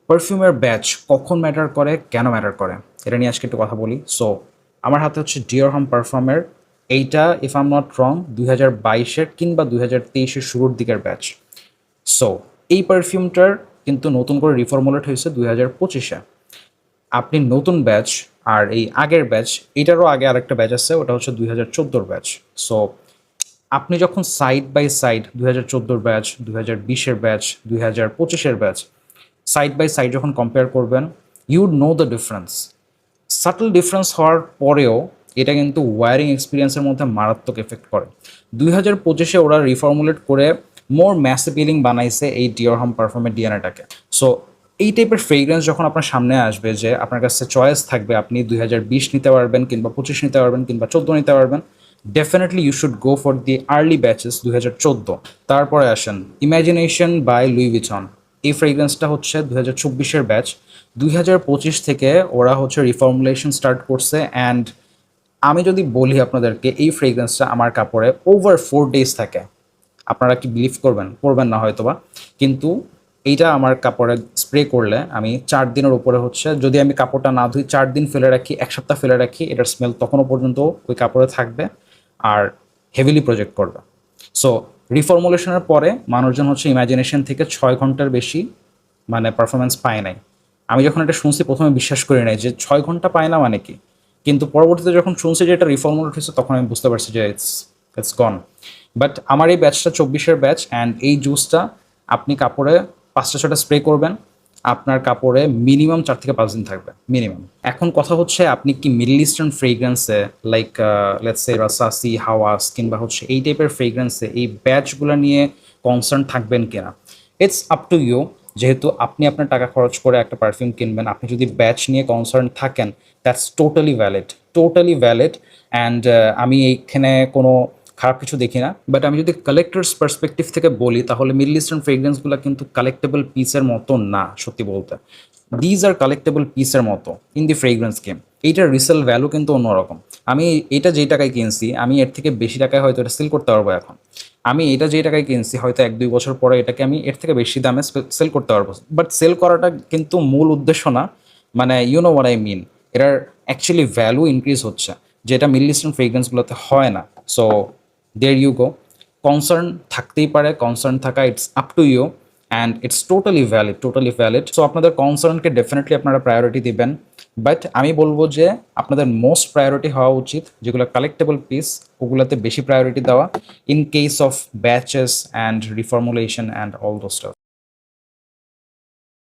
পারফিউমের batch কখন matter করে, কেন ম্যাটার করে, এটা নিয়ে আজকে একটু কথা বলি। সো আমার হাতে হচ্ছে ডিওর হোম পারফিউমের এইটা, if I am not wrong, 2022-এর কিংবা 2023-এর শুরুর দিকের ব্যাচ। সো এই পারফিউমটার কিন্তু নতুন করে রিফর্মুলেট হয়েছে 2025-এ। আপনি নতুন ব্যাচ আর এই আগের ব্যাচ, এটারও আগে আরেকটা ব্যাচ আছে, ওটা হচ্ছে 2014-র ব্যাচ। সো আপনি যখন সাইড বাই সাইড 2014-র ব্যাচ, 2020-এর ব্যাচ, 2025-এর ব্যাচ সাইড বাই সাইড যখন কম্পেয়ার করবেন, you know the difference. Subtle difference হওয়ার পরেও এটা কিন্তু ওয়ারিং এক্সপিরিয়েন্সের মধ্যে মারাত্মক এফেক্ট করে। 2025-এ ওরা রিফর্মুলেট করে মোর ম্যাস অ্যাপিলিং বানাইছে এই ডিওর হোম পারফিউমের ডিএনএটাকে। সো এই টাইপের ফ্রেগ্রেন্স যখন আপনার সামনে আসবে, যে আপনার কাছে চয়েস থাকবে, আপনি 2020 নিতে পারবেন কিংবা 25 নিতে পারবেন কিংবা 14 নিতে পারবেন, definitely you should go for the early batches 2014। তারপরে আসেন ইমাজিনেশন বাই লুই ভিটন। এই ফ্রেগ্রেন্সটা হচ্ছে 2024-এর ব্যাচ। 2025 থেকে ওরা হচ্ছে রিফর্মুলেশন স্টার্ট করছে। অ্যান্ড আমি যদি বলি আপনাদেরকে, এই ফ্রেগ্রেন্সটা আমার কাপড়ে ওভার 4 days থাকে, আপনারা কি বিলিভ করবেন? করবেন না হয়তোবা, কিন্তু এইটা আমার কাপড়ে স্প্রে করলে আমি 4 দিনের উপরে হচ্ছে, যদি আমি কাপড়টা না ধুই 4 দিন ফেলে রাখি, 1 সপ্তাহ ফেলে রাখি, এটার স্মেল তখনও পর্যন্ত ওই কাপড়ে থাকবে আর হেভিলি প্রজেক্ট করবে। সো রিফর্মুলেশনের পরে মানুষজন হচ্ছে ইমাজিনেশন থেকে 6 ঘন্টার বেশি মানে পারফরমেন্স পায় নাই। আমি যখন এটা শুনছি প্রথমে বিশ্বাস করি নাই যে 6 ঘন্টা পায় না মানে কি, কিন্তু পরবর্তীতে যখন শুনছি যে এটা রিফর্মুলেট হয়েছে, তখন আমি বুঝতে পারছি যে ইটস গন। বাট আমার এই ব্যাচটা 24-এর ব্যাচ, অ্যান্ড এই জুসটা আপনি কাপড়ে 5টা 6টা স্প্রে করবেন, আপনার কাপড়ে মিনিমাম 4 থেকে 5 দিন থাকবে মিনিমাম। এখন কথা হচ্ছে, আপনি কি মিডল ইস্টার্ন ফ্রেগ্রেন্সে like let's say Rasasi, Hawas কিংবা হচ্ছে এই টাইপের ফ্রেগ্রেন্সে এই ব্যাচগুলো নিয়ে কনসার্ন থাকবেন কিনা, ইটস আপ টু ইউ। যেহেতু আপনি আপনার টাকা খরচ করে একটা পারফিউম কিনবেন, আপনি যদি ব্যাচ নিয়ে কনসার্ন থাকেন, that's totally valid, totally valid. And আমি এইখানে কোনো খারাপ কিছু দেখি না। বাট আমি যদি কালেক্টরস পার্সপেক্টিভ থেকে বলি, তাহলে মিডল ইস্টার্ন ফ্রেগ্রেন্সগুলো কিন্তু কালেক্টেবল পিসের মতো না, সত্যি বলতে। দিজ আর কালেক্টেবল পিসের মতো ইন দি ফ্রেগ্রেন্স গেম। এইটার রিসেল ভ্যালু কিন্তু অন্যরকম। আমি এটা যেই টাকায় কিনছি, আমি এর থেকে বেশি টাকায় হয়তো এটা সেল করতে পারবো এখন। আমি এটা যেই টাকায় কিনছি, হয়তো 1-2 বছর পরে এটাকে আমি এর থেকে বেশি দামে সেল করতে পারবো। বাট সেল করাটা কিন্তু মূল উদ্দেশ্য না, মানে you know what I mean. এটার অ্যাকচুয়ালি ভ্যালু ইনক্রিজ হচ্ছে, যেটা মিডল ইস্টার্ন ফ্রেগ্রেন্সগুলোতে হয় না। So there you go. Concern থাকতেই পারে, কনসার্ন থাকা it's up to you, and it's totally valid, totally valid. So আপনাদের কনসার্নকে ডেফিনেটলি আপনারা প্রায়োরিটি দিবেন। বাট আমি বলবো যে আপনাদের মোস্ট প্রায়োরিটি হওয়া উচিত যেগুলো কালেক্টেবল পিস, ওগুলোতে বেশি প্রায়োরিটি দেওয়া, in case of batches and reformulation and all those staff.